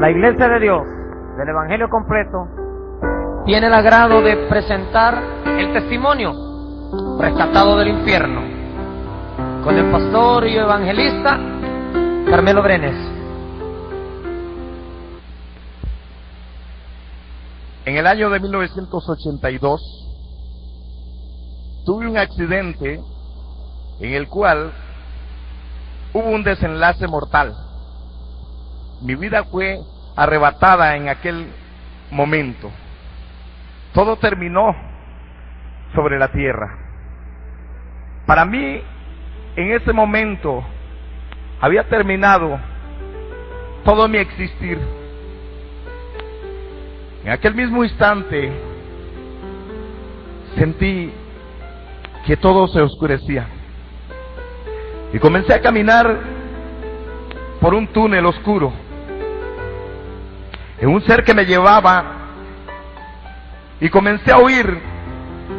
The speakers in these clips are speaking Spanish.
La Iglesia de Dios del Evangelio completo tiene el agrado de presentar el testimonio rescatado del infierno con el pastor y evangelista Carmelo Brenes. En el año de 1982 tuve un accidente en el cual hubo un desenlace mortal. Mi vida fue arrebatada en aquel momento. Todo terminó sobre la tierra. Para mí, en ese momento, había terminado todo mi existir. En aquel mismo instante, sentí que todo se oscurecía. Y comencé a caminar por un túnel oscuro. En un ser que me llevaba, y comencé a oír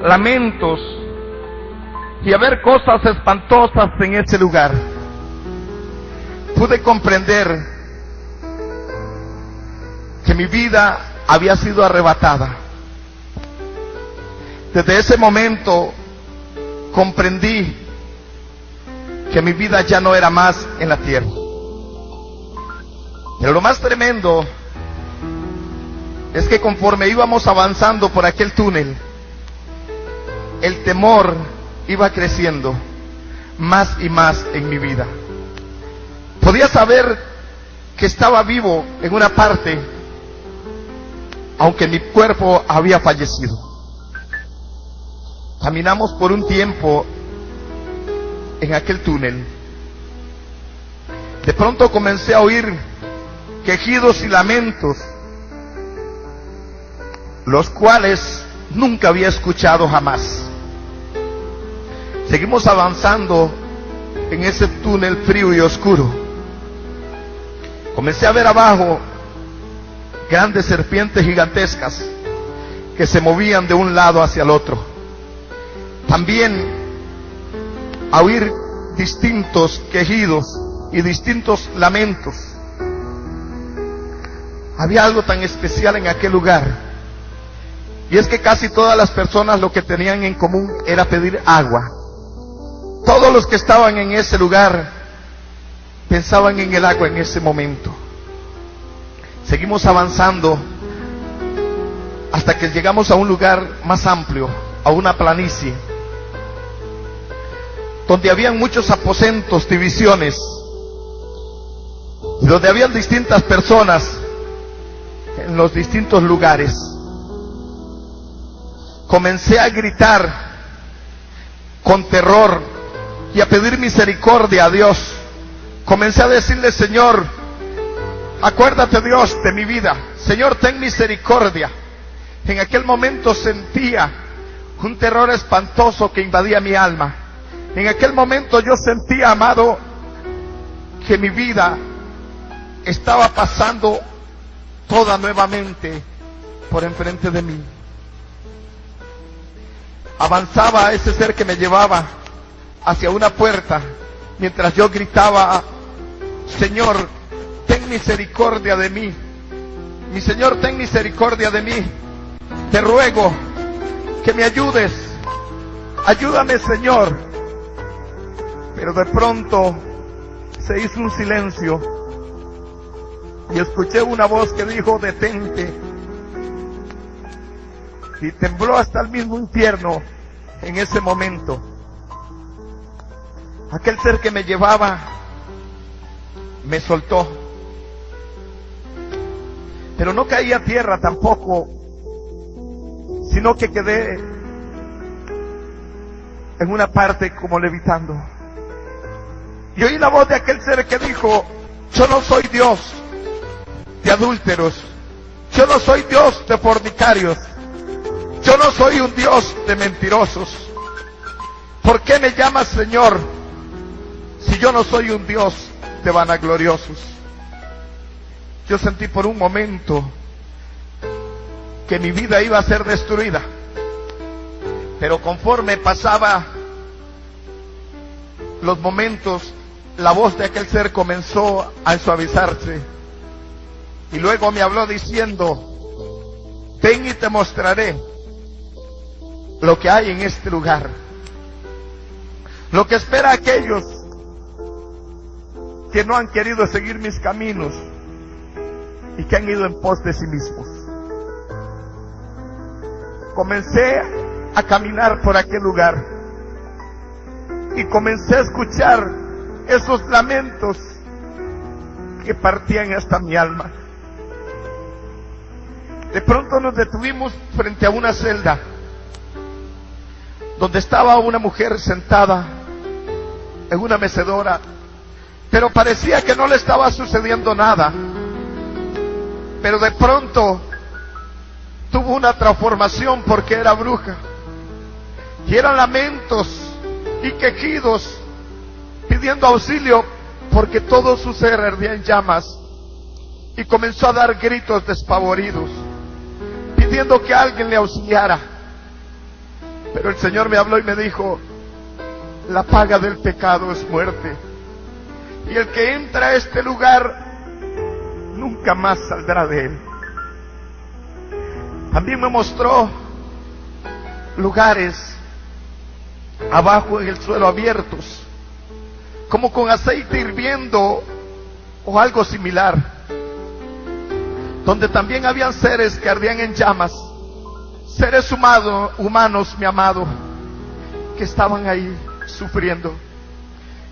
lamentos y a ver cosas espantosas en ese lugar. Pude comprender que mi vida había sido arrebatada. Desde ese momento comprendí que mi vida ya no era más en la tierra. Pero lo más tremendo es que conforme íbamos avanzando por aquel túnel, el temor iba creciendo más y más en mi vida. Podía saber que estaba vivo en una parte, aunque mi cuerpo había fallecido. Caminamos por un tiempo en aquel túnel. De pronto comencé a oír quejidos y lamentos, los cuales nunca había escuchado jamás. Seguimos avanzando en ese túnel frío y oscuro. Comencé a ver abajo grandes serpientes gigantescas que se movían de un lado hacia el otro. También a oír distintos quejidos y distintos lamentos. Había algo tan especial en aquel lugar, y es que casi todas las personas lo que tenían en común era pedir agua. Todos los que estaban en ese lugar pensaban en el agua en ese momento. Seguimos avanzando hasta que llegamos a un lugar más amplio, a una planicie, donde habían muchos aposentos, divisiones, y donde habían distintas personas en los distintos lugares. Comencé a gritar con terror y a pedir misericordia a Dios. Comencé a decirle: Señor, acuérdate, Dios, de mi vida. Señor, ten misericordia. En aquel momento sentía un terror espantoso que invadía mi alma. En aquel momento yo sentía, amado, que mi vida estaba pasando toda nuevamente por enfrente de mí. Avanzaba ese ser que me llevaba hacia una puerta, mientras yo gritaba: Señor, ten misericordia de mí. Mi Señor, ten misericordia de mí. Te ruego que me ayudes. Ayúdame, Señor. Pero de pronto se hizo un silencio y escuché una voz que dijo: detente. Y tembló hasta el mismo infierno en ese momento. Aquel ser que me llevaba me soltó, pero no caí a tierra tampoco, sino que quedé en una parte como levitando. Y oí la voz de aquel ser que dijo: yo no soy Dios de adúlteros, yo no soy Dios de fornicarios, yo no soy un Dios de mentirosos. ¿Por qué me llamas Señor si yo no soy un Dios de vanagloriosos? Yo sentí por un momento que mi vida iba a ser destruida, pero conforme pasaba los momentos, la voz de aquel ser comenzó a suavizarse Y luego me habló diciendo: ven y te mostraré lo que hay en este lugar, lo que espera a aquellos que no han querido seguir mis caminos y que han ido en pos de sí mismos. Comencé a caminar por aquel lugar y comencé a escuchar esos lamentos que partían hasta mi alma. De pronto nos detuvimos frente a una celda donde estaba una mujer sentada en una mecedora, pero parecía que no le estaba sucediendo nada. Pero de pronto tuvo una transformación porque era bruja, y eran lamentos y quejidos pidiendo auxilio porque todo su ser ardía en llamas, y comenzó a dar gritos despavoridos pidiendo que alguien le auxiliara. Pero el Señor me habló y me dijo: la paga del pecado es muerte, y el que entra a este lugar nunca más saldrá de él. También me mostró lugares abajo en el suelo abiertos, como con aceite hirviendo o algo similar, donde también habían seres que ardían en llamas, seres humanos, mi amado, que estaban ahí sufriendo.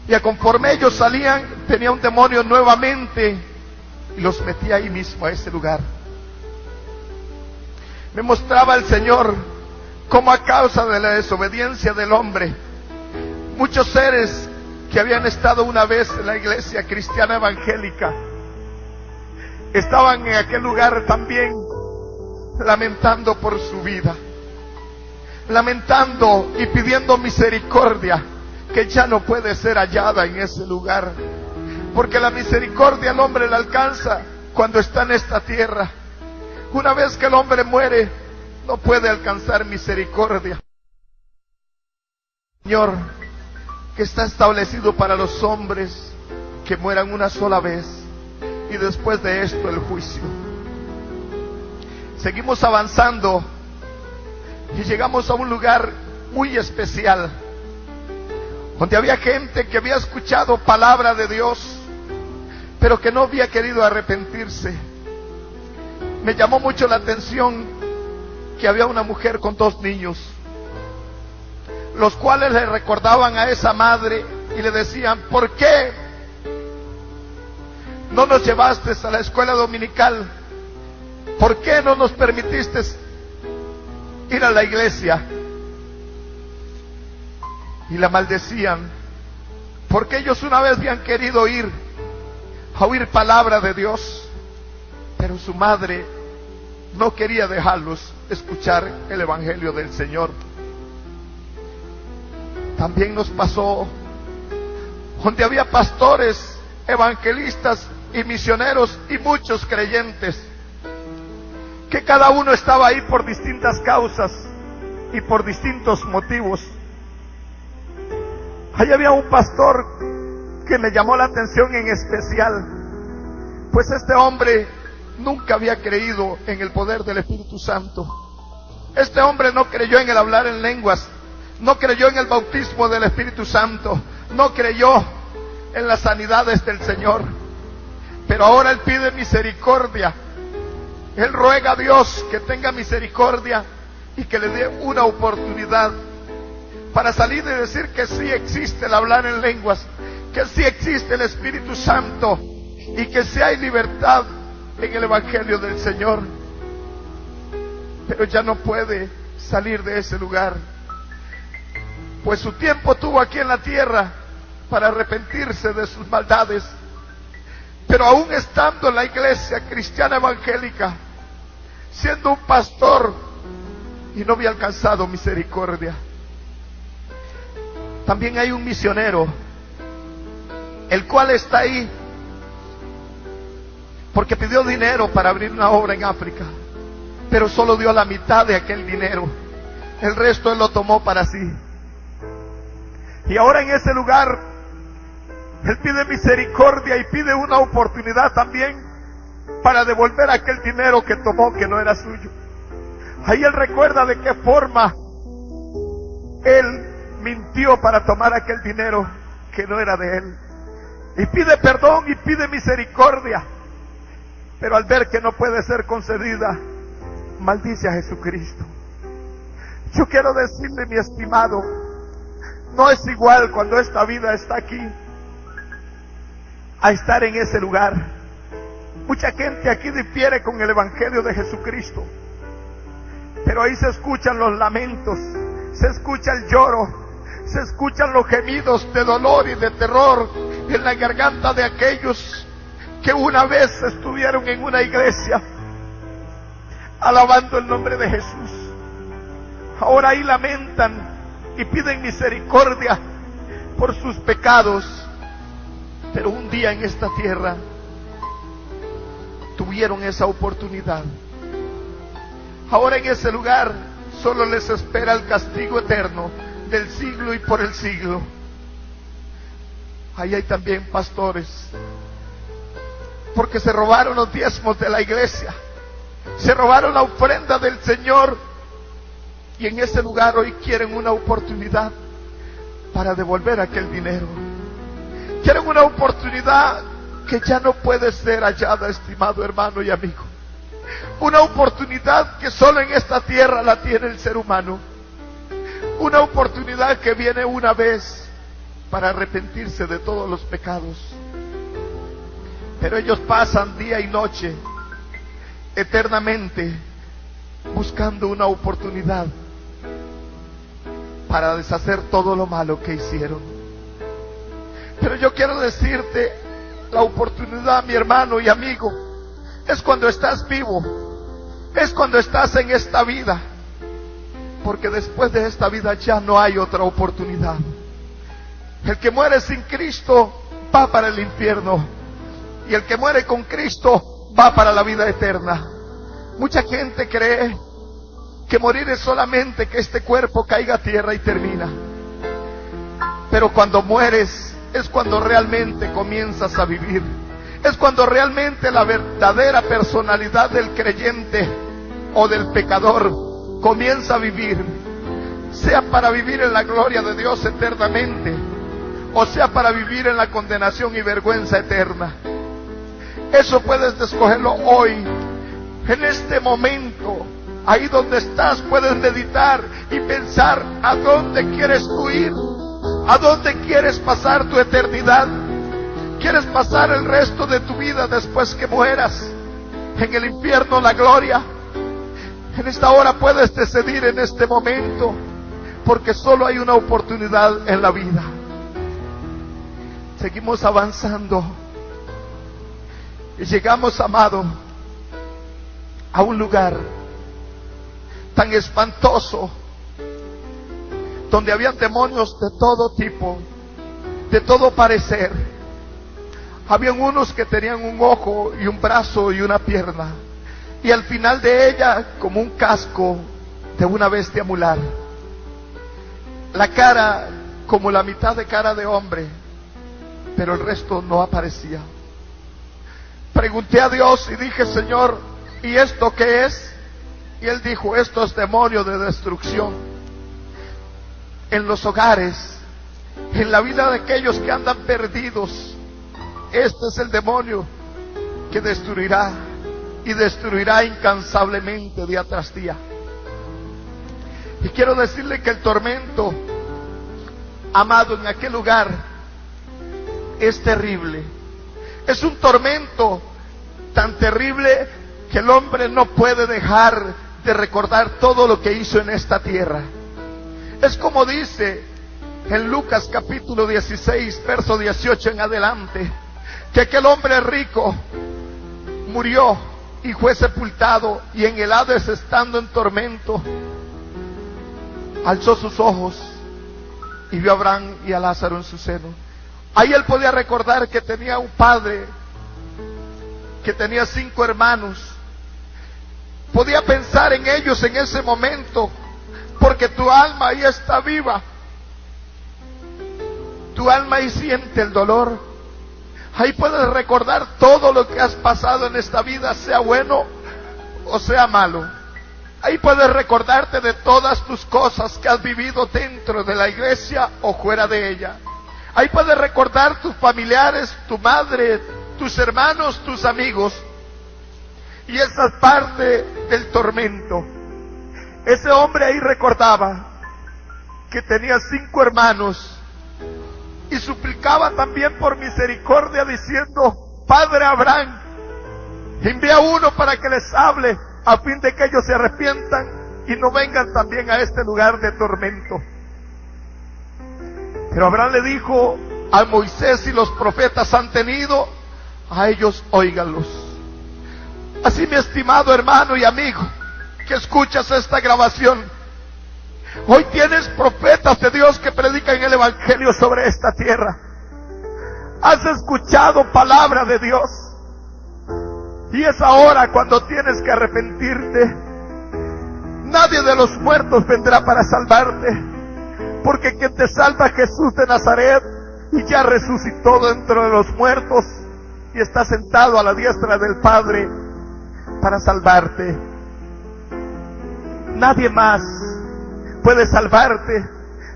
Y conforme ellos salían, tenía un demonio nuevamente y los metía ahí mismo, a ese lugar. Me mostraba el Señor cómo, a causa de la desobediencia del hombre, muchos seres que habían estado una vez en la iglesia cristiana evangélica estaban en aquel lugar también lamentando por su vida, lamentando y pidiendo misericordia, que ya no puede ser hallada en ese lugar, porque la misericordia al hombre le alcanza cuando está en esta tierra. Una vez que el hombre muere, no puede alcanzar misericordia. Señor, que está establecido para los hombres que mueran una sola vez, y después de esto el juicio. Seguimos avanzando y llegamos a un lugar muy especial, donde había gente que había escuchado palabra de Dios, pero que no había querido arrepentirse. Me llamó mucho la atención que había una mujer con 2 niños, los cuales le recordaban a esa madre y le decían: ¿por qué no nos llevaste a la escuela dominical? ¿Por qué no nos permitiste ir a la iglesia? Y la maldecían, porque ellos una vez habían querido ir a oír palabra de Dios, pero su madre no quería dejarlos escuchar el evangelio del Señor. También nos pasó donde había pastores, evangelistas y misioneros y muchos creyentes, que cada uno estaba ahí por distintas causas y por distintos motivos. Ahí había un pastor que me llamó la atención en especial, pues este hombre nunca había creído en el poder del Espíritu Santo. Este hombre no creyó en el hablar en lenguas, no creyó en el bautismo del Espíritu Santo, no creyó en las sanidades del Señor. Pero ahora él pide misericordia. Él ruega a Dios que tenga misericordia y que le dé una oportunidad para salir y decir que sí existe el hablar en lenguas, que sí existe el Espíritu Santo y que sí hay libertad en el evangelio del Señor. Pero ya no puede salir de ese lugar, pues su tiempo tuvo aquí en la tierra para arrepentirse de sus maldades. Pero aún estando en la iglesia cristiana evangélica, siendo un pastor, y no había alcanzado misericordia. También hay un misionero, el cual está ahí porque pidió dinero para abrir una obra en África, pero solo dio la mitad de aquel dinero. El resto él lo tomó para sí. Y ahora en ese lugar él pide misericordia y pide una oportunidad también para devolver aquel dinero que tomó que no era suyo. Ahí él recuerda de qué forma él mintió para tomar aquel dinero que no era de él. Y pide perdón y pide misericordia. Pero al ver que no puede ser concedida, maldice a Jesucristo. Yo quiero decirle, mi estimado, no es igual cuando esta vida está aquí a estar en ese lugar. Mucha gente aquí difiere con el Evangelio de Jesucristo, pero ahí se escuchan los lamentos, se escucha el lloro, se escuchan los gemidos de dolor y de terror en la garganta de aquellos que una vez estuvieron en una iglesia alabando el nombre de Jesús. Ahora ahí lamentan y piden misericordia por sus pecados, pero un día en esta tierra tuvieron esa oportunidad. Ahora en ese lugar solo les espera el castigo eterno del siglo y por el siglo. Ahí hay también pastores, porque se robaron los diezmos de la iglesia, se robaron la ofrenda del Señor, y en ese lugar hoy quieren una oportunidad para devolver aquel dinero. Quieren una oportunidad que ya no puede ser hallada, estimado hermano y amigo. Una oportunidad que solo en esta tierra la tiene el ser humano. Una oportunidad que viene una vez para arrepentirse de todos los pecados. Pero ellos pasan día y noche, eternamente, buscando una oportunidad para deshacer todo lo malo que hicieron. Pero yo quiero decirte, la oportunidad, mi hermano y amigo, es cuando estás vivo, es cuando estás en esta vida, porque después de esta vida ya no hay otra oportunidad. El que muere sin Cristo va para el infierno, y el que muere con Cristo va para la vida eterna. Mucha gente cree que morir es solamente que este cuerpo caiga a tierra y termina. Pero cuando mueres es cuando realmente comienzas a vivir. Es cuando realmente la verdadera personalidad del creyente o del pecador comienza a vivir. Sea para vivir en la gloria de Dios eternamente, o sea para vivir en la condenación y vergüenza eterna. Eso puedes escogerlo hoy, en este momento. Ahí donde estás puedes meditar y pensar a dónde quieres tú ir, a dónde quieres pasar tu eternidad. ¿Quieres pasar el resto de tu vida después que mueras en el infierno, la gloria? En esta hora puedes decidir, en este momento, porque solo hay una oportunidad en la vida. Seguimos avanzando y llegamos, amado, a un lugar tan espantoso, donde habían demonios de todo tipo, de todo parecer. Habían unos que tenían un ojo y un brazo y una pierna, y al final de ella como un casco de una bestia mular, la cara como la mitad de cara de hombre, pero el resto no aparecía. Pregunté a Dios y dije: Señor, ¿y esto qué es? Y Él dijo: esto es demonio de destrucción. En los hogares, en la vida de aquellos que andan perdidos, este es el demonio que destruirá, y destruirá incansablemente día tras día. Y quiero decirle que el tormento, amado, en aquel lugar es terrible. Es un tormento tan terrible que el hombre no puede dejar de recordar todo lo que hizo en esta tierra. Es como dice en Lucas capítulo 16, verso 18 en adelante, que aquel hombre rico murió y fue sepultado, y en el Hades, estando en tormento, alzó sus ojos y vio a Abraham y a Lázaro en su seno. Ahí él podía recordar que tenía un padre, que tenía 5 hermanos. Podía pensar en ellos en ese momento, porque tu alma ahí está viva. Tu alma ahí siente el dolor, Ahí puedes recordar todo lo que has pasado en esta vida, sea bueno o sea malo. Ahí puedes recordarte de todas tus cosas que has vivido dentro de la iglesia o fuera de ella. Ahí puedes recordar tus familiares, tu madre, tus hermanos, tus amigos. Y esa es parte del tormento. Ese hombre ahí recordaba que tenía 5 hermanos y suplicaba también por misericordia diciendo: Padre Abraham, envía uno para que les hable, a fin de que ellos se arrepientan y no vengan también a este lugar de tormento. Pero Abraham le dijo: a Moisés y los profetas han tenido, a ellos óiganlos. Así, mi estimado hermano y amigo que escuchas esta grabación, hoy tienes profetas de Dios que predican el evangelio sobre esta tierra. Has escuchado palabra de Dios. Y es ahora cuando tienes que arrepentirte. Nadie de los muertos vendrá para salvarte, porque quien te salva es Jesús de Nazaret, y ya resucitó dentro de los muertos y está sentado a la diestra del Padre para salvarte. Nadie más puede salvarte.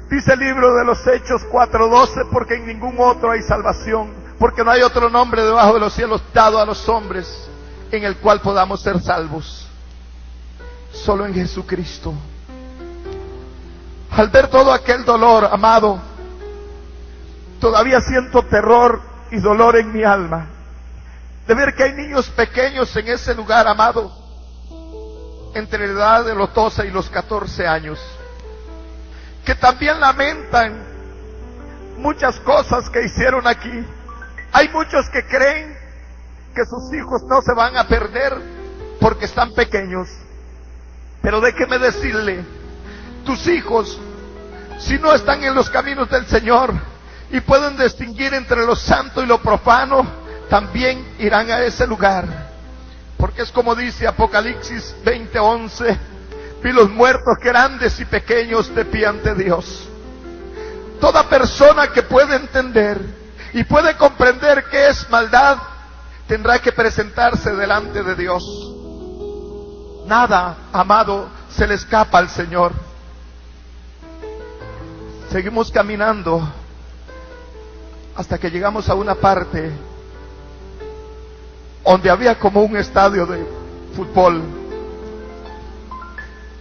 Dice el libro de los Hechos 4:12, porque en ningún otro hay salvación, porque no hay otro nombre debajo de los cielos dado a los hombres en el cual podamos ser salvos. Solo en Jesucristo. Al ver todo aquel dolor, amado, todavía siento terror y dolor en mi alma de ver que hay niños pequeños en ese lugar, amado, entre la edad de los 12 y los 14 años, que también lamentan muchas cosas que hicieron aquí. Hay muchos que creen que sus hijos no se van a perder porque están pequeños. Pero déjeme decirle, tus hijos, si no están en los caminos del Señor y pueden distinguir entre lo santo y lo profano, también irán a ese lugar. Porque es como dice Apocalipsis 20:11, vi los muertos grandes y pequeños de pie ante Dios. Toda persona que puede entender y puede comprender qué es maldad, tendrá que presentarse delante de Dios. Nada, amado, se le escapa al Señor. Seguimos caminando hasta que llegamos a una parte donde había como un estadio de fútbol.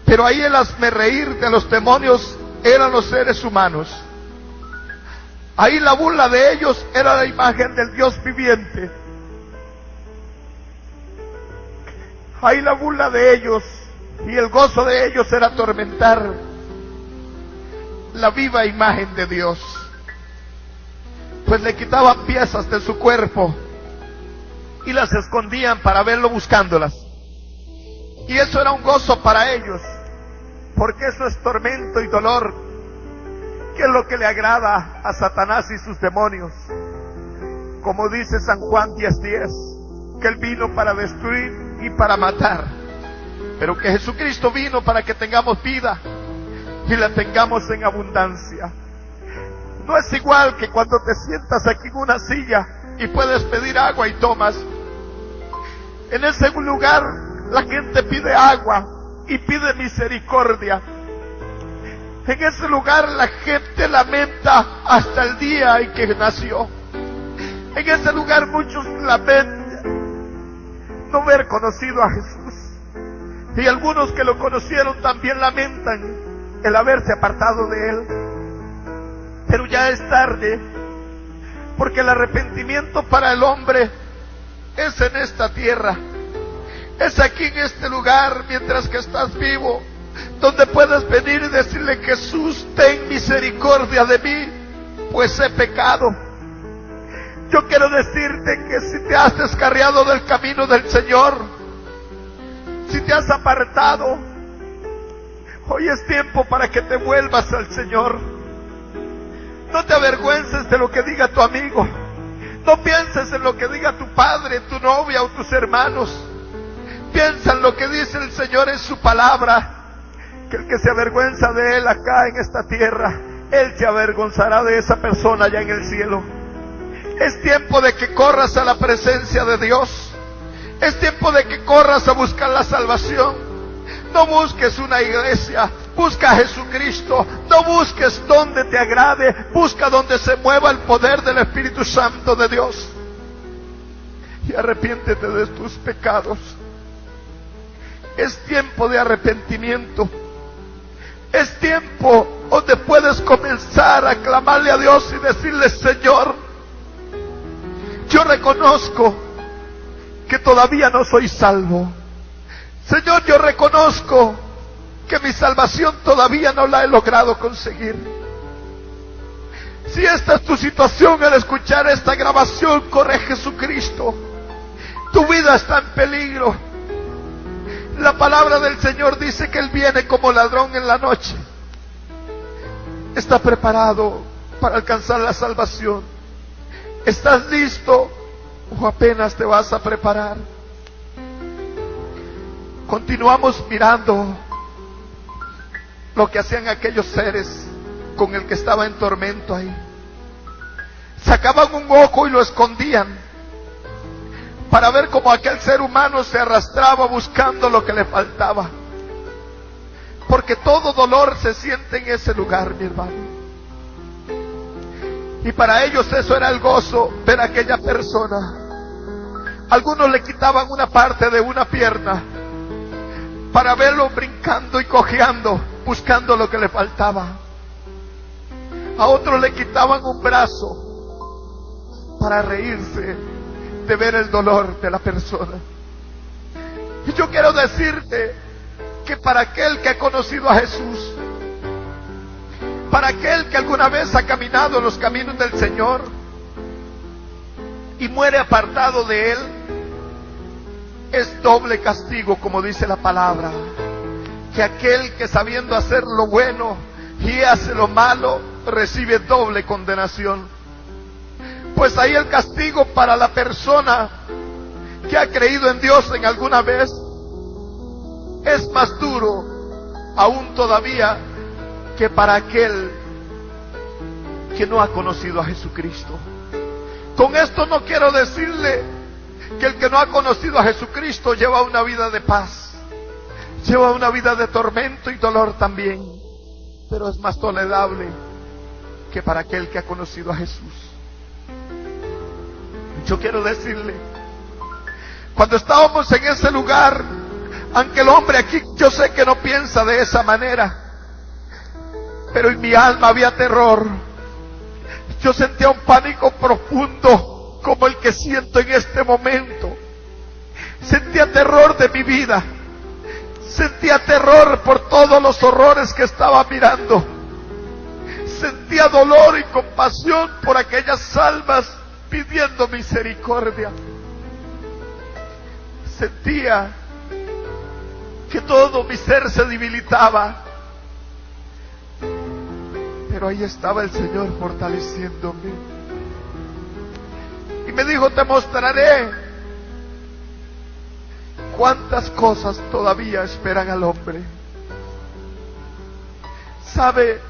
Pero ahí el hazmerreír de los demonios eran los seres humanos. Ahí la burla de ellos era la imagen del Dios viviente. Ahí la burla de ellos y el gozo de ellos era atormentar la viva imagen de Dios. Pues le quitaban piezas de su cuerpo y las escondían para verlo buscándolas. Y eso era un gozo para ellos, porque eso es tormento y dolor, que es lo que le agrada a Satanás y sus demonios. Como dice San Juan 10:10, que Él vino para destruir y para matar, pero que Jesucristo vino para que tengamos vida y la tengamos en abundancia. No es igual que cuando te sientas aquí en una silla y puedes pedir agua y tomas. En ese lugar la gente pide agua y pide misericordia. En ese lugar la gente lamenta hasta el día en que nació. En ese lugar muchos lamentan no haber conocido a Jesús, y algunos que lo conocieron también lamentan el haberse apartado de Él. Pero ya es tarde, porque el arrepentimiento para el hombre es en esta tierra, es aquí en este lugar, mientras que estás vivo, donde puedes venir y decirle: Jesús, ten misericordia de mí, pues he pecado. Yo quiero decirte que si te has descarriado del camino del Señor, si te has apartado, hoy es tiempo para que te vuelvas al Señor. No te avergüences de lo que diga tu amigo. No pienses en lo que diga tu padre, tu novia o tus hermanos. Piensa en lo que dice el Señor en su palabra, que el que se avergüenza de Él acá en esta tierra, Él se avergonzará de esa persona allá en el cielo. Es tiempo de que corras a la presencia de Dios. Es tiempo de que corras a buscar la salvación. No busques una iglesia, busca a Jesucristo. No busques donde te agrade, busca donde se mueva el poder del Espíritu Santo de Dios. Y arrepiéntete de tus pecados. Es tiempo de arrepentimiento. Es tiempo donde puedes comenzar a clamarle a Dios y decirle: Señor, yo reconozco que todavía no soy salvo. Señor, yo reconozco que mi salvación todavía no la he logrado conseguir. Si esta es tu situación al escuchar esta grabación, corre a Jesucristo. Tu vida está en peligro. La palabra del Señor dice que Él viene como ladrón en la noche. ¿Está preparado para alcanzar la salvación? ¿Estás listo o apenas te vas a preparar? Continuamos mirando lo que hacían aquellos seres con el que estaba en tormento ahí. Sacaban un ojo y lo escondían para ver cómo aquel ser humano se arrastraba buscando lo que le faltaba. Porque todo dolor se siente en ese lugar, mi hermano. Y para ellos eso era el gozo, ver a aquella persona. Algunos le quitaban una parte de una pierna para verlo brincando y cojeando, buscando lo que le faltaba. A otros le quitaban un brazo para reírse de ver el dolor de la persona. Y yo quiero decirte que para aquel que ha conocido a Jesús, para aquel que alguna vez ha caminado en los caminos del Señor y muere apartado de Él, es doble castigo, como dice la palabra, que aquel que sabiendo hacer lo bueno y hace lo malo, recibe doble condenación. Pues ahí el castigo para la persona que ha creído en Dios en alguna vez es más duro aún todavía que para aquel que no ha conocido a Jesucristo. Con esto no quiero decirle que el que no ha conocido a Jesucristo lleva una vida de paz, lleva una vida de tormento y dolor también, pero es más tolerable que para aquel que ha conocido a Jesús. Yo quiero decirle, cuando estábamos en ese lugar, aunque el hombre aquí yo sé que no piensa de esa manera, pero en mi alma había terror. Yo sentía un pánico profundo como el que siento en este momento. Sentía terror de mi vida. Sentía terror por todos los horrores que estaba mirando. Sentía dolor y compasión por aquellas almas pidiendo misericordia. Sentía que todo mi ser se debilitaba, pero ahí estaba el Señor fortaleciéndome y me dijo: te mostraré cuántas cosas todavía esperan al hombre. ¿Sabe?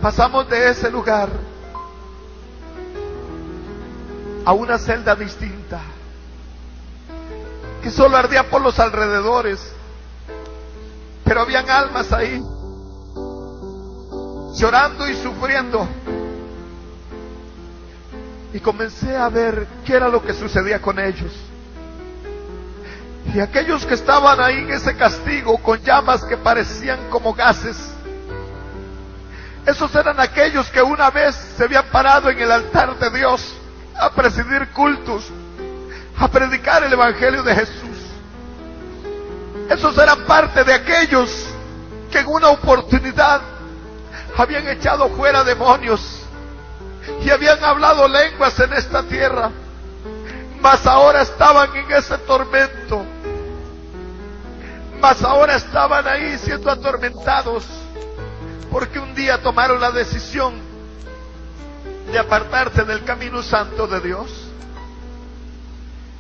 Pasamos de ese lugar a una celda distinta que solo ardía por los alrededores, pero habían almas ahí llorando y sufriendo. Y comencé a ver qué era lo que sucedía con ellos. Y aquellos que estaban ahí en ese castigo con llamas que parecían como gases, esos eran aquellos que una vez se habían parado en el altar de Dios a presidir cultos, a predicar el Evangelio de Jesús. Esos eran parte de aquellos que en una oportunidad habían echado fuera demonios y habían hablado lenguas en esta tierra, mas ahora estaban en ese tormento, mas ahora estaban ahí siendo atormentados porque un día tomaron la decisión de apartarse del camino santo de Dios.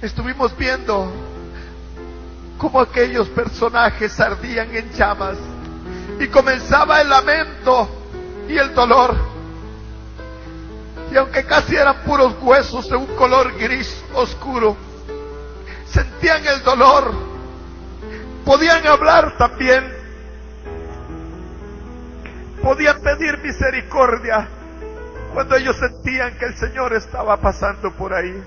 Estuvimos viendo cómo aquellos personajes ardían en llamas y comenzaba el lamento y el dolor. Y aunque casi eran puros huesos de un color gris oscuro, sentían el dolor, podían hablar también, podían pedir misericordia cuando ellos sentían que el Señor estaba pasando por ahí.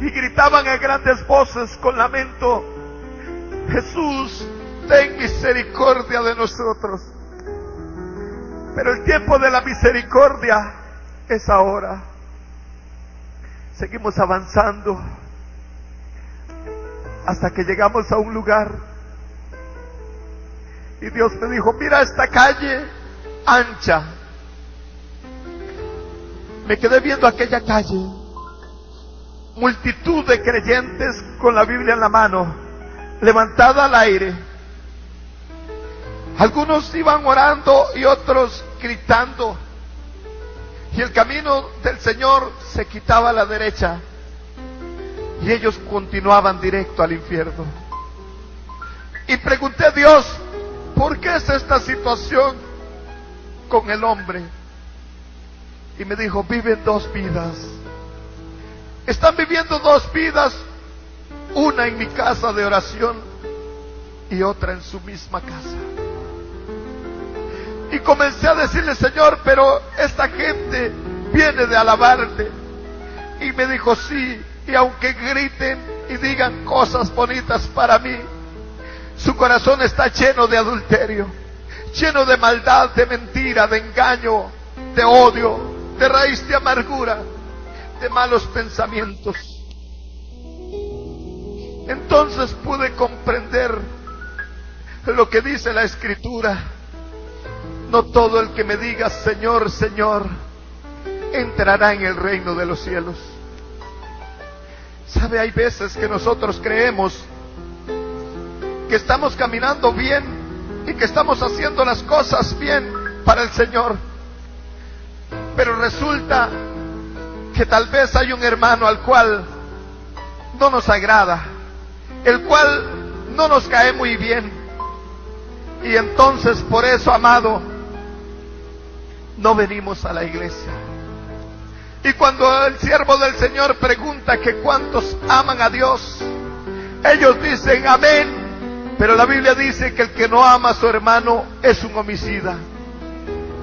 Y gritaban a grandes voces con lamento: Jesús, ten misericordia de nosotros. Pero el tiempo de la misericordia es ahora. Seguimos avanzando hasta que llegamos a un lugar y Dios me dijo: mira esta calle ancha. Me quedé viendo aquella calle, multitud de creyentes con la Biblia en la mano, levantada al aire. Algunos iban orando y otros gritando, y el camino del Señor se quitaba a la derecha y ellos continuaban directo al infierno. Y pregunté a Dios: ¿por qué es esta situación con el hombre? Y me dijo: viven dos vidas. Están viviendo dos vidas, una en mi casa de oración y otra en su misma casa. Y comencé a decirle: Señor, pero esta gente viene de alabarte. Y me dijo: sí, y aunque griten y digan cosas bonitas para mí, su corazón está lleno de adulterio, lleno de maldad, de mentira, de engaño, de odio, de raíz de amargura, de malos pensamientos. Entonces pude comprender lo que dice la Escritura: no todo el que me diga Señor, Señor, entrará en el reino de los cielos. ¿Sabe? Hay veces que nosotros creemos que estamos caminando bien y que estamos haciendo las cosas bien para el Señor, pero resulta que tal vez hay un hermano al cual no nos agrada, el cual no nos cae muy bien, y entonces por eso, amado, no venimos a la iglesia. Y cuando el siervo del Señor pregunta que cuántos aman a Dios, ellos dicen amén, pero la Biblia dice que el que no ama a su hermano es un homicida,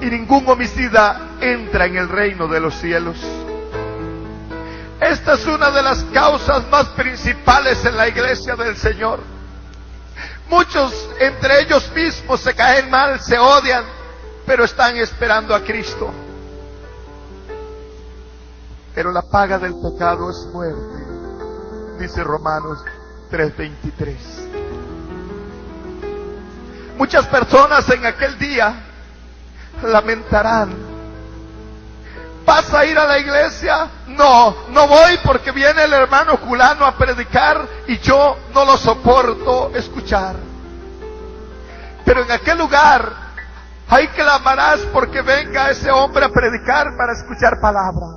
y ningún homicida entra en el reino de los cielos. Esta es una de las causas más principales en la iglesia del Señor. Muchos entre ellos mismos se caen mal, se odian, pero están esperando a Cristo. Pero la paga del pecado es muerte, dice Romanos 3:23. Muchas personas en aquel día lamentarán: ¿vas a ir a la iglesia? No, no voy porque viene el hermano fulano a predicar y yo no lo soporto escuchar. Pero en aquel lugar ahí clamarás porque venga ese hombre a predicar para escuchar palabra.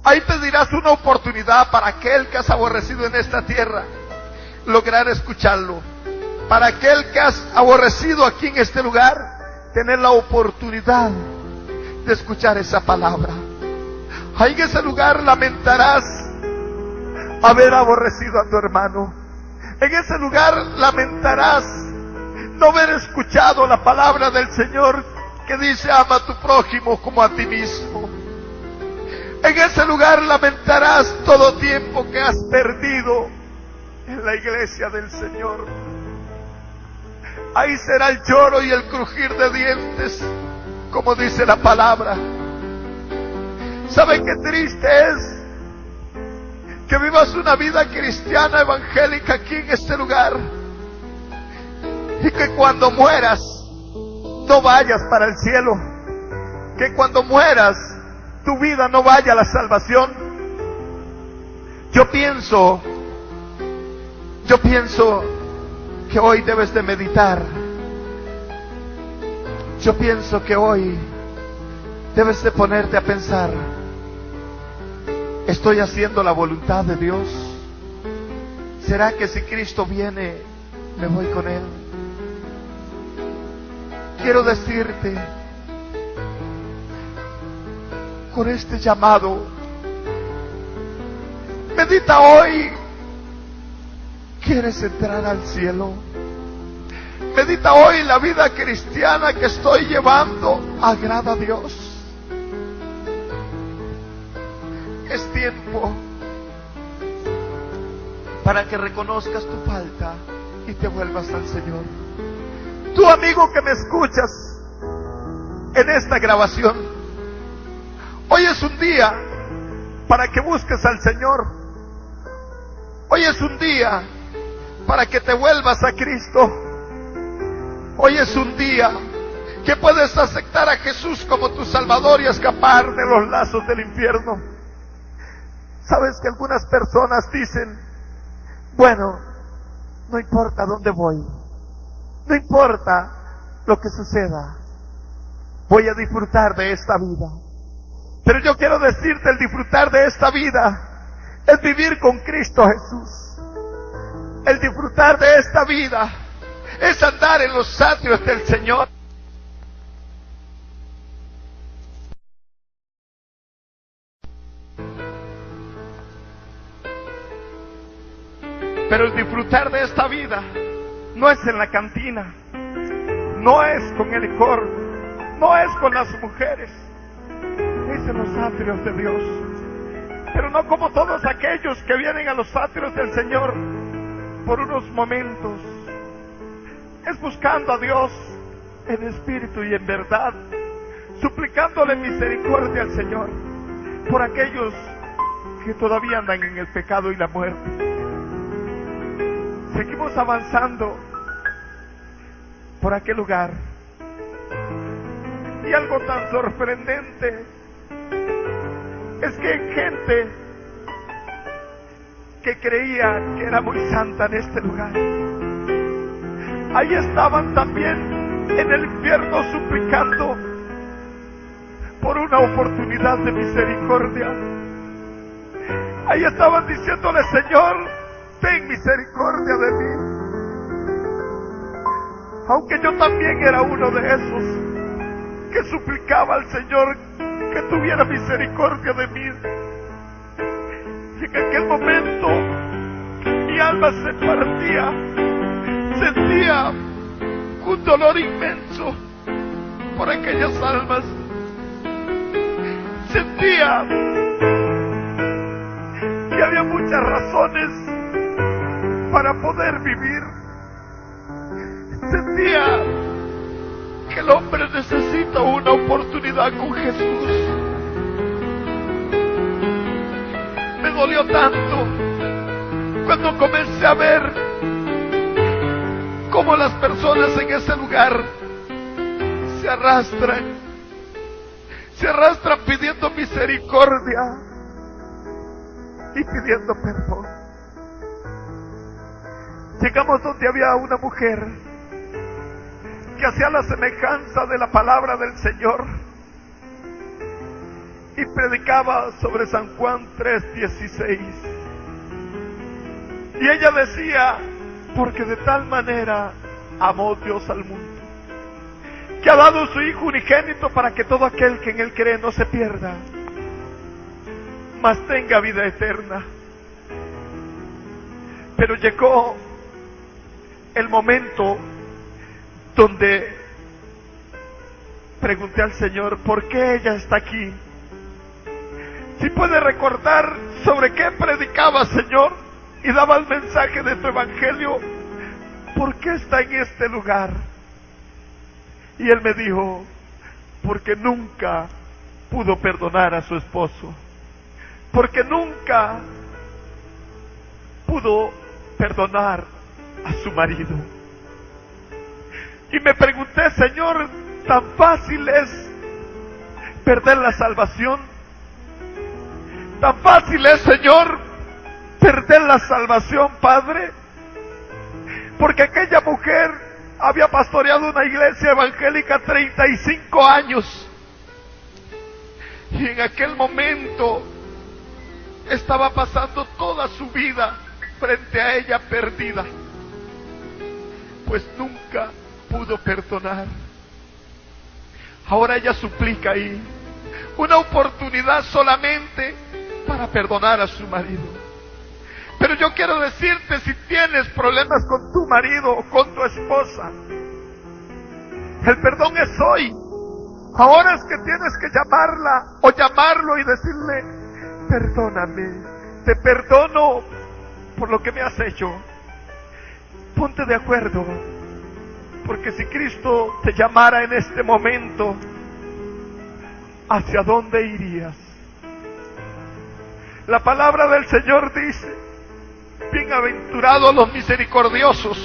Ahí pedirás una oportunidad para aquel que has aborrecido en esta tierra, lograr escucharlo. Para aquel que has aborrecido aquí en este lugar, tener la oportunidad de escuchar esa palabra. Ahí en ese lugar lamentarás haber aborrecido a tu hermano. En ese lugar lamentarás no haber escuchado la palabra del Señor que dice: ama a tu prójimo como a ti mismo. En ese lugar lamentarás todo tiempo que has perdido en la iglesia del Señor. Ahí será el lloro y el crujir de dientes, como dice la palabra. ¿Sabe qué triste es? Que vivas una vida cristiana evangélica aquí en este lugar, y que cuando mueras no vayas para el cielo, que cuando mueras tu vida no vaya a la salvación. Yo pienso que hoy debes de meditar. Yo pienso que hoy debes de ponerte a pensar: ¿estoy haciendo la voluntad de Dios? ¿Será que si Cristo viene, me voy con Él? Quiero decirte, con este llamado. Medita hoy, ¿quieres entrar al cielo? Medita hoy, la vida cristiana que estoy llevando agrada a Dios. Es tiempo para que reconozcas tu falta y te vuelvas al Señor. Tú, amigo que me escuchas en esta grabación, hoy es un día para que busques al Señor. Hoy es un día para que te vuelvas a Cristo. Hoy es un día que puedes aceptar a Jesús como tu Salvador y escapar de los lazos del infierno. Sabes que algunas personas dicen, bueno, no importa dónde voy, no importa lo que suceda, voy a disfrutar de esta vida. Pero yo quiero decirte, el disfrutar de esta vida es vivir con Cristo Jesús. El disfrutar de esta vida es andar en los atrios del Señor. Pero el disfrutar de esta vida no es en la cantina, no es con el licor, no es con las mujeres, es en los atrios de Dios. Pero no como todos aquellos que vienen a los atrios del Señor por unos momentos. Es buscando a Dios en espíritu y en verdad, suplicándole misericordia al Señor por aquellos que todavía andan en el pecado y la muerte. Seguimos avanzando por aquel lugar, y algo tan sorprendente es que hay gente que creía que era muy santa en este lugar, ahí estaban también en el infierno suplicando por una oportunidad de misericordia. Ahí estaban diciéndole, Señor, ten misericordia de mí. Aunque yo también era uno de esos que suplicaba al Señor que tuviera misericordia de mí. Y en aquel momento mi alma se partía, sentía un dolor inmenso por aquellas almas. Sentía que había muchas razones para poder vivir. Sentía que el hombre necesita una oportunidad con Jesús. Me dolió tanto cuando comencé a ver cómo las personas en ese lugar se arrastran pidiendo misericordia y pidiendo perdón. Llegamos donde había una mujer que hacía la semejanza de la palabra del Señor y predicaba sobre San Juan 3:16. Y ella decía, porque de tal manera amó Dios al mundo, que ha dado su Hijo unigénito para que todo aquel que en Él cree no se pierda, mas tenga vida eterna. Pero llegó el momento donde pregunté al Señor, ¿por qué ella está aquí? Si puede recordar sobre qué predicaba, Señor, y daba el mensaje de tu evangelio, ¿por qué está en este lugar? Y él me dijo, porque nunca pudo perdonar a su esposo, porque nunca pudo perdonar a su marido. Y me pregunté, Señor, ¿tan fácil es perder la salvación? ¿Tan fácil es, Señor, perder la salvación, Padre? Porque aquella mujer había pastoreado una iglesia evangélica 35 años. Y en aquel momento estaba pasando toda su vida frente a ella perdida, pues nunca pudo perdonar. Ahora ella suplica ahí, una oportunidad solamente para perdonar a su marido. Pero yo quiero decirte, si tienes problemas con tu marido o con tu esposa, el perdón es hoy. Ahora es que tienes que llamarla o llamarlo y decirle: perdóname, te perdono por lo que me has hecho. Ponte de acuerdo, porque si Cristo te llamara en este momento, ¿hacia dónde irías? La palabra del Señor dice: bienaventurados los misericordiosos,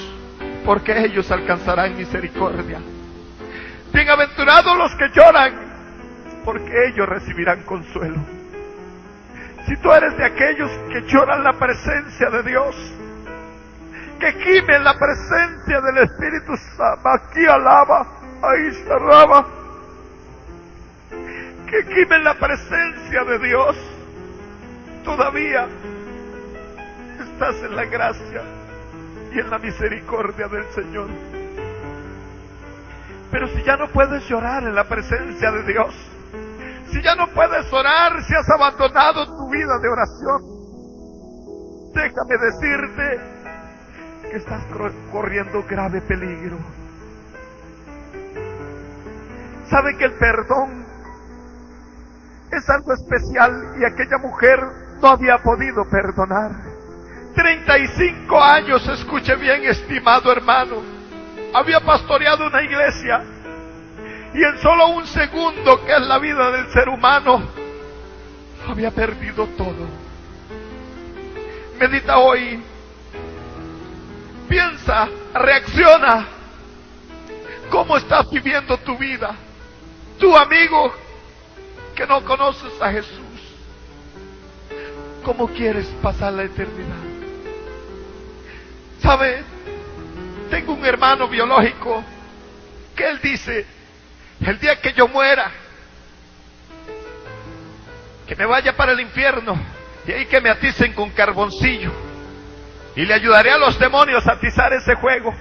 porque ellos alcanzarán misericordia. Bienaventurados los que lloran, porque ellos recibirán consuelo. Si tú eres de aquellos que lloran la presencia de Dios, que gimen la presencia del Espíritu Santo, aquí alaba, ahí cerraba, que gimen la presencia de Dios, todavía estás en la gracia y en la misericordia del Señor. Pero si ya no puedes llorar en la presencia de Dios, si ya no puedes orar, si has abandonado tu vida de oración, déjame decirte que estás corriendo grave peligro. Sabe que el perdón es algo especial y aquella mujer no había podido perdonar. 35 años, escuche bien, estimado hermano, había pastoreado una iglesia y en solo un segundo, que es la vida del ser humano, había perdido todo. Medita hoy, piensa, reacciona. ¿Cómo estás viviendo tu vida? Tu amigo que no conoces a Jesús, ¿cómo quieres pasar la eternidad? ¿Sabe? Tengo un hermano biológico que él dice: el día que yo muera, que me vaya para el infierno y ahí que me aticen con carboncillo, y le ayudaré a los demonios a atizar ese juego.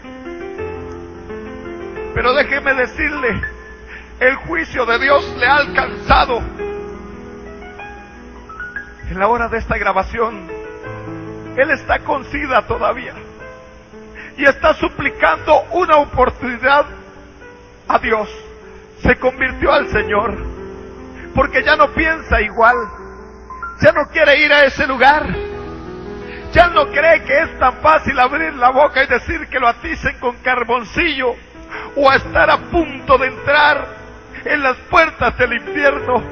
Pero déjeme decirle, el juicio de Dios le ha alcanzado. En la hora de esta grabación, él está con SIDA todavía y está suplicando una oportunidad a Dios. Se convirtió al Señor porque ya no piensa igual, ya no quiere ir a ese lugar, ya no cree que es tan fácil abrir la boca y decir que lo aticen con carboncillo, o a estar a punto de entrar en las puertas del infierno.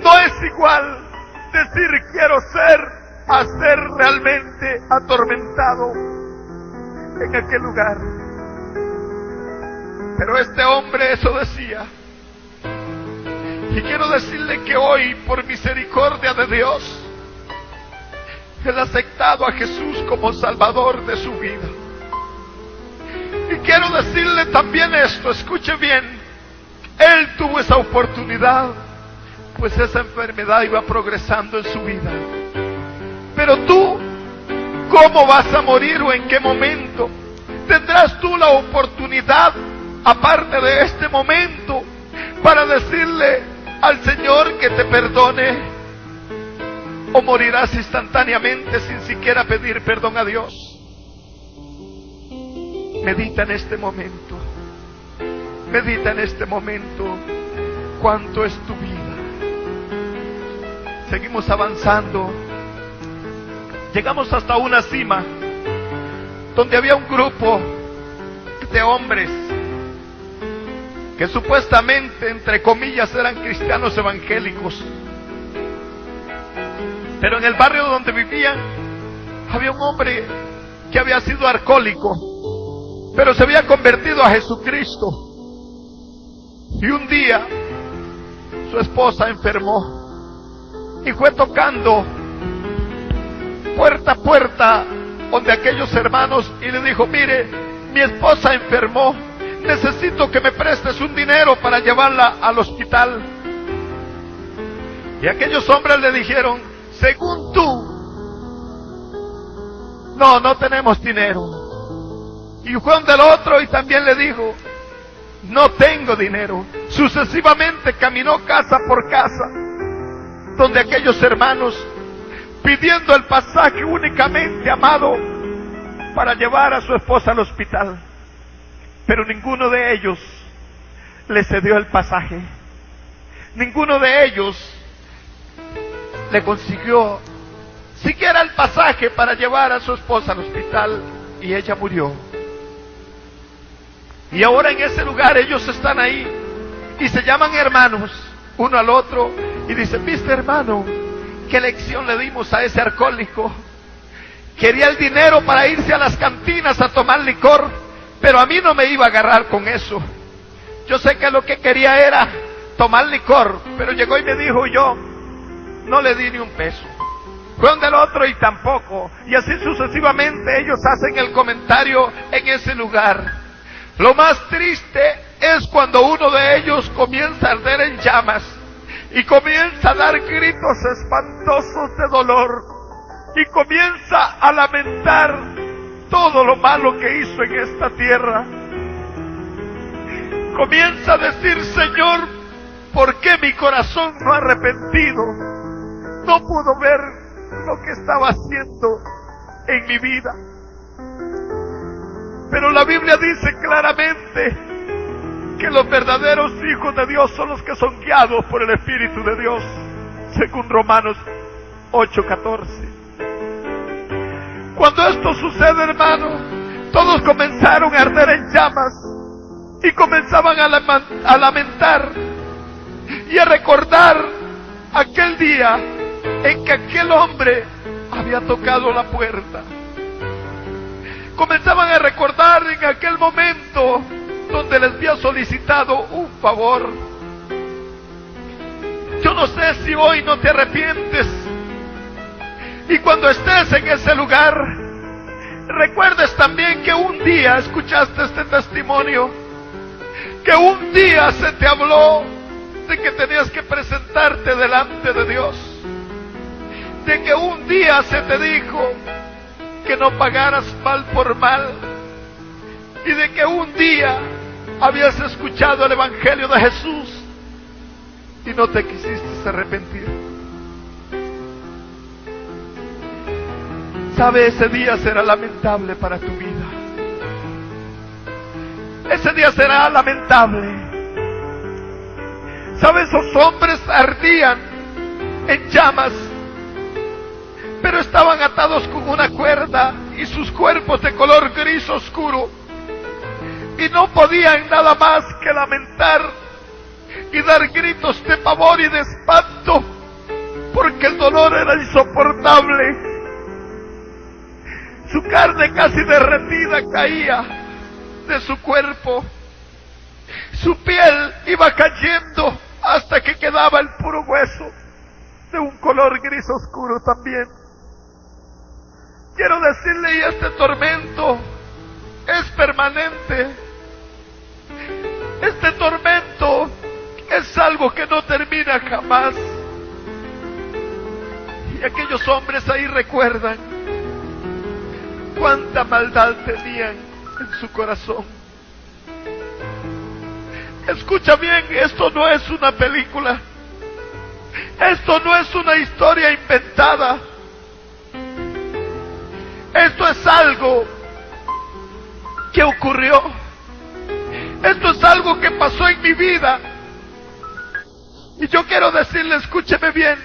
No es igual decir quiero ser a ser realmente atormentado en aquel lugar. Pero este hombre eso decía. Y quiero decirle que hoy, por misericordia de Dios, él ha aceptado a Jesús como Salvador de su vida. Y quiero decirle también esto, escuche bien, él tuvo esa oportunidad, pues esa enfermedad iba progresando en su vida. Pero tú, ¿cómo vas a morir o en qué momento? ¿Tendrás tú la oportunidad, aparte de este momento, para decirle al Señor que te perdone? ¿O morirás instantáneamente sin siquiera pedir perdón a Dios? Medita en este momento. Medita en este momento cuánto es tu vida. Seguimos avanzando. Llegamos hasta una cima donde había un grupo de hombres que supuestamente, entre comillas, eran cristianos evangélicos. Pero en el barrio donde vivían había un hombre que había sido alcohólico, pero se había convertido a Jesucristo. Y un día su esposa enfermó y fue tocando puerta a puerta donde aquellos hermanos y le dijo: mire, mi esposa enfermó, necesito que me prestes un dinero para llevarla al hospital. Y aquellos hombres le dijeron: según tú, no tenemos dinero. Y fue donde el otro y también le dijo: no tengo dinero. Sucesivamente caminó casa por casa, donde aquellos hermanos, pidiendo el pasaje únicamente, amado, para llevar a su esposa al hospital. Pero ninguno de ellos le cedió el pasaje. Ninguno de ellos le consiguió siquiera el pasaje para llevar a su esposa al hospital, y ella murió. Y ahora en ese lugar ellos están ahí y se llaman hermanos uno al otro y dicen: ¿viste, hermano, qué lección le dimos a ese alcohólico? Quería el dinero para irse a las cantinas a tomar licor, pero a mí no me iba a agarrar con eso. Yo sé que lo que quería era tomar licor, pero llegó y me dijo, yo no le di ni un peso. Fue donde el otro y tampoco. Y así sucesivamente ellos hacen el comentario en ese lugar. Lo más triste es cuando uno de ellos comienza a arder en llamas y comienza a dar gritos espantosos de dolor y comienza a lamentar todo lo malo que hizo en esta tierra. Comienza a decir: Señor, ¿por qué mi corazón no ha arrepentido? No pudo ver lo que estaba haciendo en mi vida. Pero la Biblia dice claramente que los verdaderos hijos de Dios son los que son guiados por el Espíritu de Dios, según Romanos 8:14. Cuando esto sucede, hermano, todos comenzaron a arder en llamas y comenzaban a lamentar y a recordar aquel día en que aquel hombre había tocado la puerta. Comenzaban a recordar en aquel momento donde les había solicitado un favor. Yo no sé si hoy no te arrepientes y cuando estés en ese lugar recuerdes también que un día escuchaste este testimonio, que un día se te habló de que tenías que presentarte delante de Dios, de que un día se te dijo que no pagaras mal por mal, y de que un día habías escuchado el Evangelio de Jesús y no te quisiste arrepentir. Sabe, ese día será lamentable para tu vida. Ese día será lamentable. Sabe, esos hombres ardían en llamas, pero estaban atados con una cuerda y sus cuerpos de color gris oscuro, y no podían nada más que lamentar y dar gritos de pavor y de espanto, porque el dolor era insoportable. Su carne casi derretida caía de su cuerpo, su piel iba cayendo hasta que quedaba el puro hueso, de un color gris oscuro también. Quiero decirle, y este tormento es permanente. Este tormento es algo que no termina jamás. Y aquellos hombres ahí recuerdan cuánta maldad tenían en su corazón. Escucha bien, esto no es una película. Esto no es una historia inventada. Esto es algo que ocurrió. Esto es algo que pasó en mi vida. Y yo quiero decirle, escúcheme bien.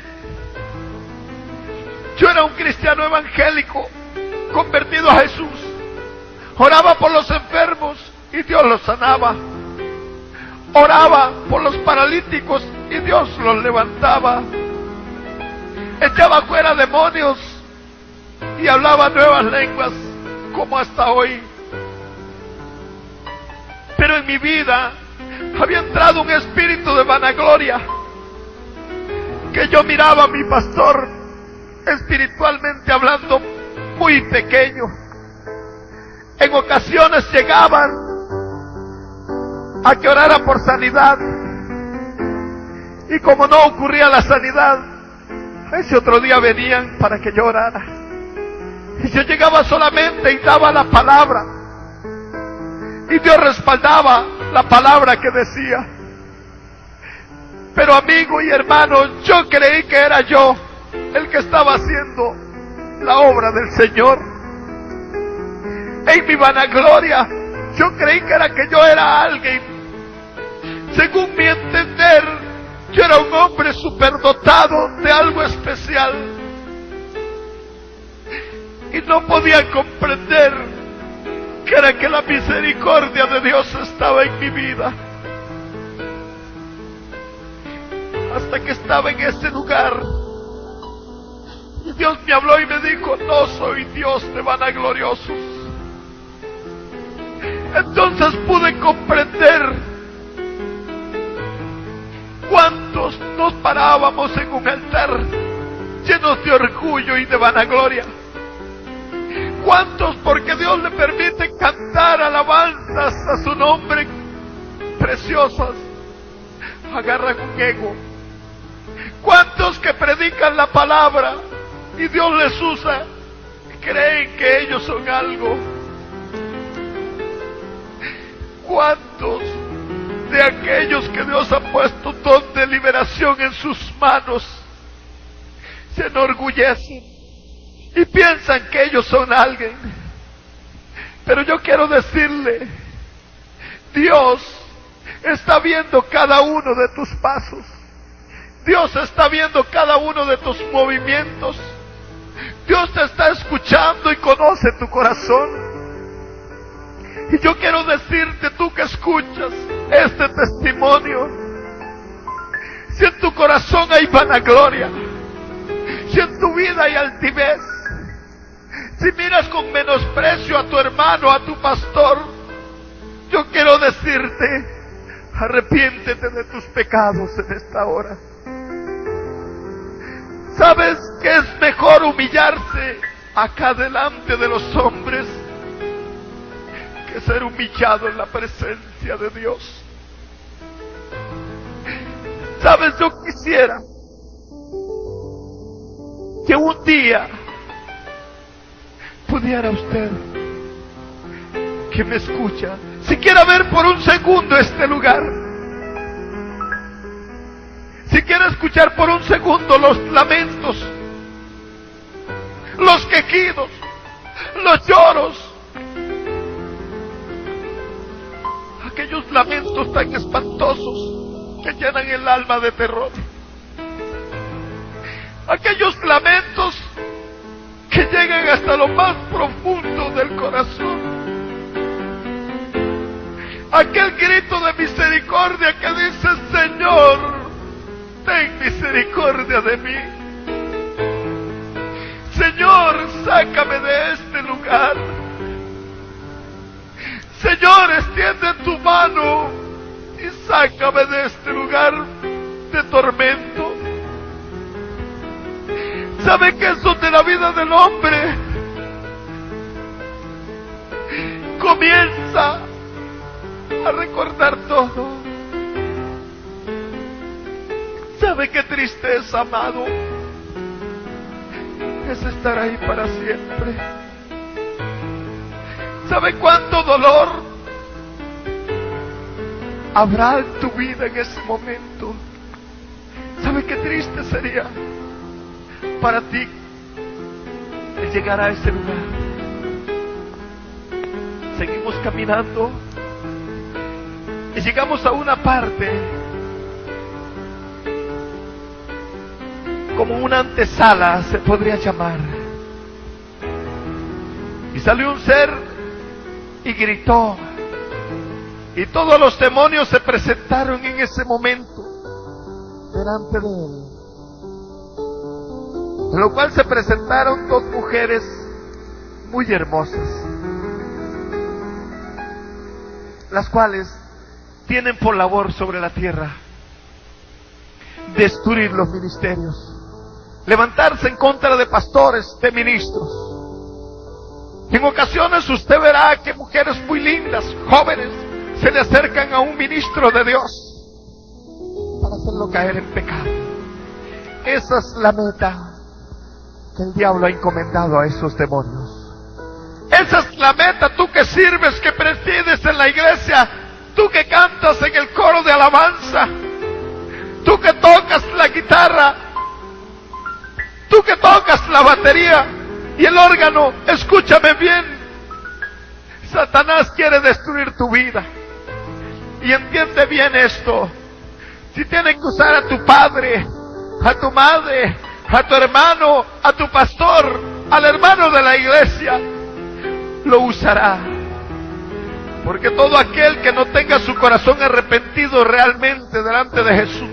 Yo era un cristiano evangélico, convertido a Jesús. Oraba por los enfermos y Dios los sanaba. Oraba por los paralíticos y Dios los levantaba. Echaba fuera demonios y hablaba nuevas lenguas, como hasta hoy. Pero en mi vida había entrado un espíritu de vanagloria, que yo miraba a mi pastor, espiritualmente hablando, muy pequeño. En ocasiones llegaban a que orara por sanidad, y como no ocurría la sanidad, ese otro día venían para que yo orara. Y yo llegaba solamente y daba la palabra, y Dios respaldaba la palabra que decía. Pero amigo y hermano, yo creí que era yo el que estaba haciendo la obra del Señor. En mi vanagloria, yo creí que yo era alguien. Según mi entender, yo era un hombre superdotado de algo especial. Y no podía comprender que era que la misericordia de Dios estaba en mi vida. Hasta que estaba en ese lugar, y Dios me habló y me dijo: no soy Dios de vanagloriosos. Entonces pude comprender cuántos nos parábamos en un altar llenos de orgullo y de vanagloria. Cuántos, porque Dios le permite cantar alabanzas a su nombre preciosas, agarran un ego. Cuántos que predican la palabra y Dios les usa, creen que ellos son algo. Cuántos de aquellos que Dios ha puesto don de liberación en sus manos se enorgullecen y piensan que ellos son alguien. Pero yo quiero decirle, Dios está viendo cada uno de tus pasos. Dios está viendo cada uno de tus movimientos. Dios te está escuchando y conoce tu corazón. Y yo quiero decirte, tú que escuchas este testimonio, si en tu corazón hay vanagloria, si en tu vida hay altivez, si miras con menosprecio a tu hermano, a tu pastor, yo quiero decirte, arrepiéntete de tus pecados en esta hora. ¿Sabes que es mejor humillarse acá delante de los hombres que ser humillado en la presencia de Dios? ¿Sabes? Yo quisiera que un día pudiera usted, que me escucha, siquiera ver por un segundo este lugar, si quiere escuchar por un segundo los lamentos, los quejidos, los lloros, aquellos lamentos tan espantosos que llenan el alma de terror, aquellos lamentos que llegan hasta lo más profundo del corazón, aquel grito de misericordia que dice: Señor, ten misericordia de mí. Señor, sácame de este lugar. Señor, extiende tu mano y sácame de este lugar de tormento. ¿Sabe que es donde la vida del hombre comienza a recordar todo? ¿Sabe qué tristeza, amado? Es estar ahí para siempre. ¿Sabe cuánto dolor habrá en tu vida en ese momento? ¿Sabe qué triste sería para ti el llegar a ese lugar? Seguimos caminando y llegamos a una parte, como una antesala se podría llamar, y salió un ser y gritó, y todos los demonios se presentaron en ese momento delante de él, en lo cual se presentaron dos mujeres muy hermosas, las cuales tienen por labor sobre la tierra destruir los ministerios, levantarse en contra de pastores, de ministros. En ocasiones usted verá que mujeres muy lindas, jóvenes, se le acercan a un ministro de Dios para hacerlo caer en pecado. Esa es la meta que el diablo ha encomendado a esos demonios. Esa es la meta, tú que sirves, que presides en la iglesia. tú que cantas en el coro de alabanza, tú que tocas la guitarra, tú que tocas la batería y el órgano, escúchame bien. Satanás quiere destruir tu vida. Y entiende bien esto. Si tiene que usar a tu padre, a tu madre, a tu hermano, a tu pastor, al hermano de la iglesia, lo usará. Porque todo aquel que no tenga su corazón arrepentido realmente delante de Jesús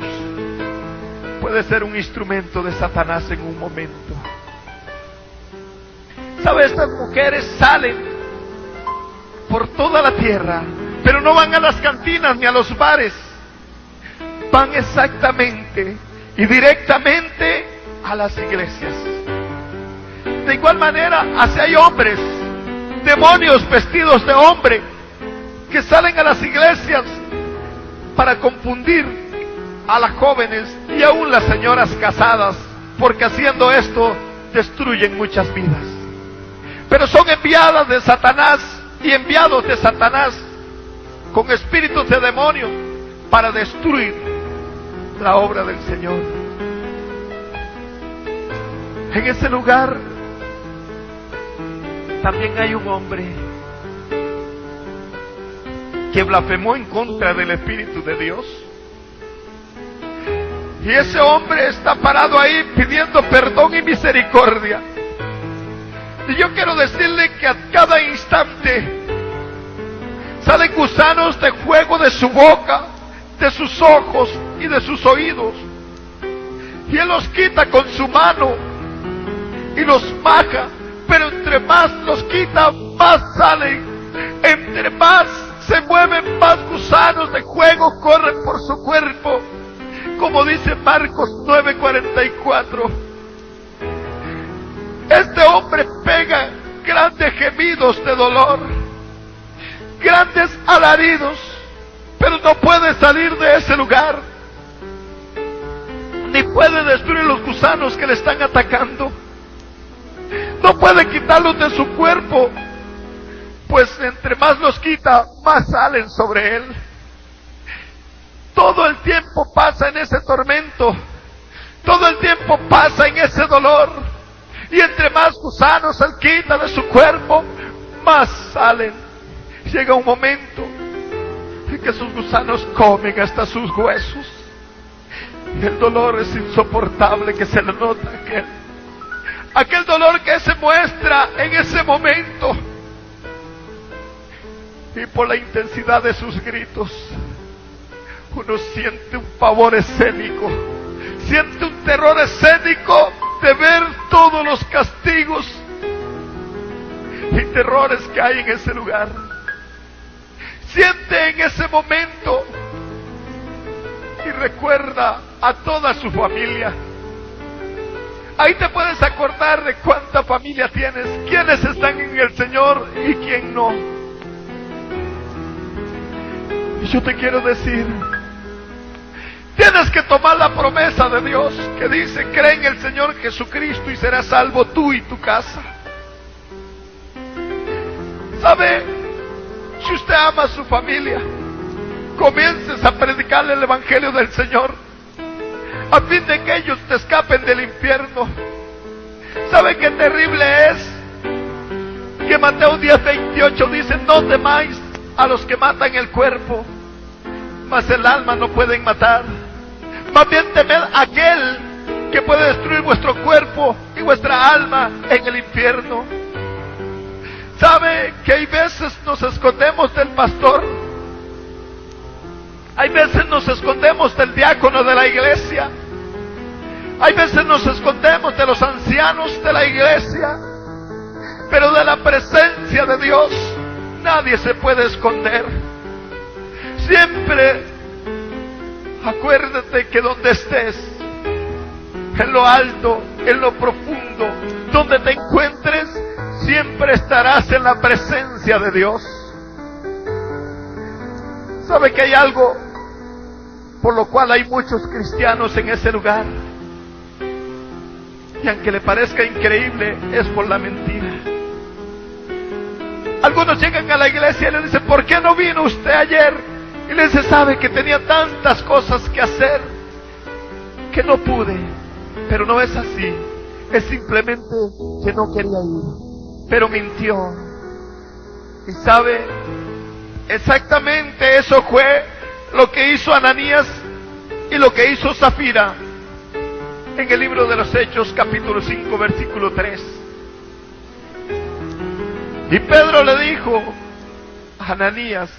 puede ser un instrumento de Satanás en un momento. ¿Sabe? Estas mujeres salen por toda la tierra, pero no van a las cantinas ni a los bares. Van exactamente y directamente a las iglesias. De igual manera, así hay hombres, demonios vestidos de hombre, que salen a las iglesias para confundir a las jóvenes y aún las señoras casadas, porque haciendo esto destruyen muchas vidas. Pero son enviadas de Satanás y enviados de Satanás con espíritus de demonios para destruir la obra del Señor. En ese lugar también hay un hombre que blasfemó en contra del Espíritu de Dios. Y ese hombre está parado ahí pidiendo perdón y misericordia. Y yo quiero decirle que a cada instante salen gusanos de fuego de su boca, de sus ojos y de sus oídos. Y él los quita con su mano y los maja. Pero entre más los quita, más salen. Entre más se mueven, más gusanos de fuego corren por su cuerpo. Como dice Marcos 9:44. Este hombre pega grandes gemidos de dolor, grandes alaridos, pero no puede salir de ese lugar, ni puede destruir los gusanos que le están atacando. No puede quitarlos de su cuerpo, pues entre más los quita, más salen sobre él. Todo el tiempo pasa en ese tormento, todo el tiempo pasa en ese dolor, y entre más gusanos él quita de su cuerpo, más salen. Llega un momento en que sus gusanos comen hasta sus huesos, y el dolor es insoportable que se le nota aquel dolor que se muestra en ese momento, y por la intensidad de sus gritos uno siente un pavor escénico, siente un terror escénico de ver todos los castigos y terrores que hay en ese lugar. Siente en ese momento y recuerda a toda su familia. Ahí te puedes acordar de cuánta familia tienes, quiénes están en el Señor y quién no. Y yo te quiero decir, tienes que tomar la promesa de Dios que dice: cree en el Señor Jesucristo y serás salvo tú y tu casa. ¿Sabe? Si usted ama a su familia, comiences a predicarle el Evangelio del Señor, a fin de que ellos te escapen del infierno. ¿Sabe qué terrible es? Que Mateo 10:28 dice: no temáis a los que matan el cuerpo, mas el alma no pueden matar. Más bien temed a aquel que puede destruir vuestro cuerpo y vuestra alma en el infierno. ¿Sabe que hay veces nos escondemos del pastor? Hay veces nos escondemos del diácono de la iglesia. Hay veces nos escondemos de los ancianos de la iglesia. Pero de la presencia de Dios nadie se puede esconder. Siempre acuérdate que donde estés, en lo alto, en lo profundo, donde te encuentres, siempre estarás en la presencia de Dios. ¿Sabe que hay algo por lo cual hay muchos cristianos en ese lugar? Y aunque le parezca increíble, es por la mentira. Algunos llegan a la iglesia y le dicen: ¿por qué no vino usted ayer? Y le dice, sabe que tenía tantas cosas que hacer que no pude. Pero no es así, es simplemente que no quería ir, pero mintió. Y sabe, exactamente eso fue lo que hizo Ananías y lo que hizo Zafira en el libro de los Hechos, capítulo 5, versículo 3. Y Pedro le dijo a Ananías,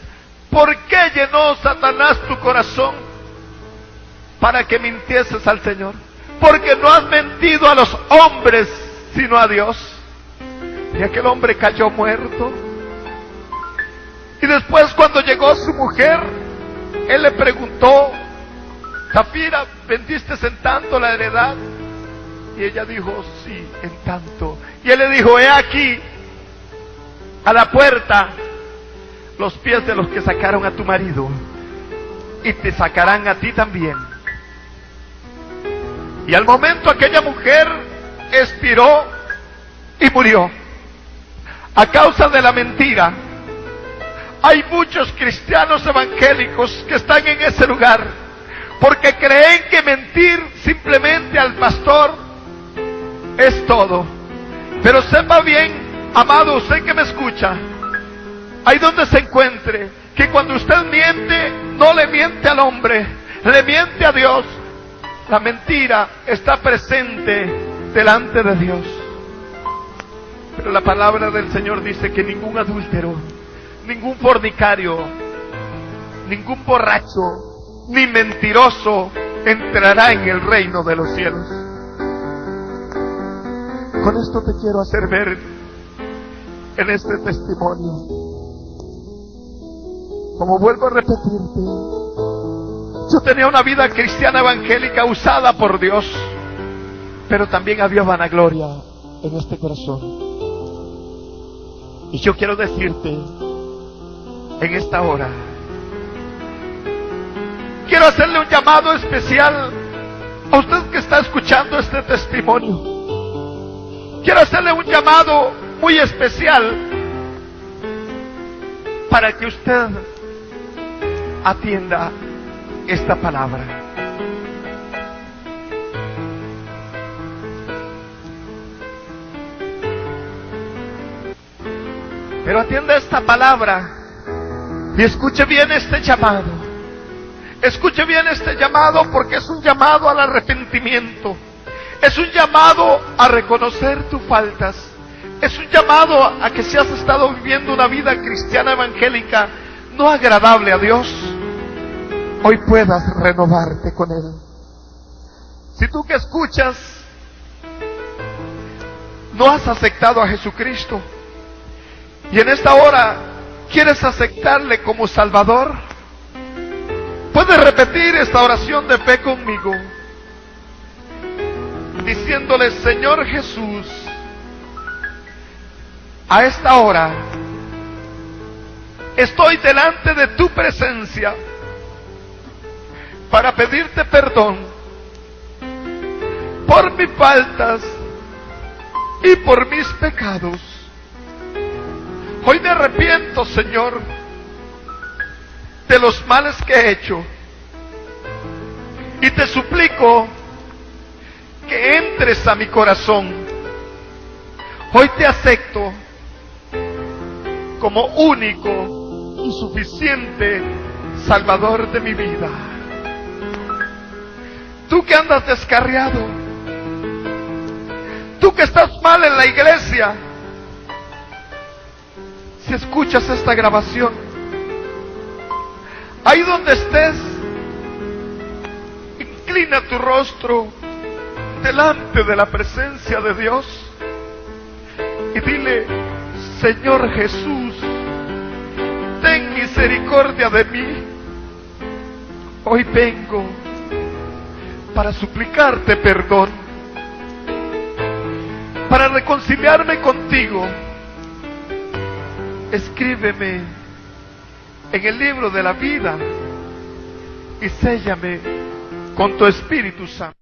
¿por qué llenó Satanás tu corazón para que mintieses al Señor? Porque no has mentido a los hombres, sino a Dios. Y aquel hombre cayó muerto. Y después, cuando llegó su mujer, él le preguntó, Zafira, ¿vendiste en tanto la heredad? Y ella dijo, sí, en tanto. Y él le dijo, he aquí, a la puerta, los pies de los que sacaron a tu marido, y te sacarán a ti también. Y al momento aquella mujer expiró y murió a causa de la mentira. Hay muchos cristianos evangélicos que están en ese lugar porque creen que mentir simplemente al pastor es todo. Pero sepa bien, amado, usted que me escucha, ahí donde se encuentre, que cuando usted miente, no le miente al hombre, le miente a Dios. La mentira está presente delante de Dios. Pero la palabra del Señor dice que ningún adúltero, ningún fornicario, ningún borracho, ni mentiroso entrará en el reino de los cielos. Con esto te quiero hacer ver en este testimonio, como vuelvo a repetirte, yo tenía una vida cristiana evangélica usada por Dios, pero también había vanagloria en este corazón. Y yo quiero decirte en esta hora, quiero hacerle un llamado especial a usted que está escuchando este testimonio. Quiero hacerle un llamado muy especial para que usted atienda esta palabra. Pero atienda esta palabra y escuche bien este llamado. Escuche bien este llamado, porque es un llamado al arrepentimiento. Es un llamado a reconocer tus faltas. Es un llamado a que si has estado viviendo una vida cristiana evangélica no agradable a Dios, hoy puedas renovarte con Él. Si tú que escuchas no has aceptado a Jesucristo y en esta hora quieres aceptarle como Salvador, puedes repetir esta oración de fe conmigo, diciéndole: Señor Jesús, a esta hora estoy delante de tu presencia para pedirte perdón por mis faltas y por mis pecados. Hoy me arrepiento, Señor, de los males que he hecho, y te suplico que entres a mi corazón. Hoy te acepto como único y suficiente Salvador de mi vida. Tú que andas descarriado, tú que estás mal en la iglesia, si escuchas esta grabación, ahí donde estés, inclina tu rostro delante de la presencia de Dios y dile: Señor Jesús, ten misericordia de mí. Hoy vengo para suplicarte perdón, para reconciliarme contigo. Escríbeme en el libro de la vida y séllame con tu Espíritu Santo.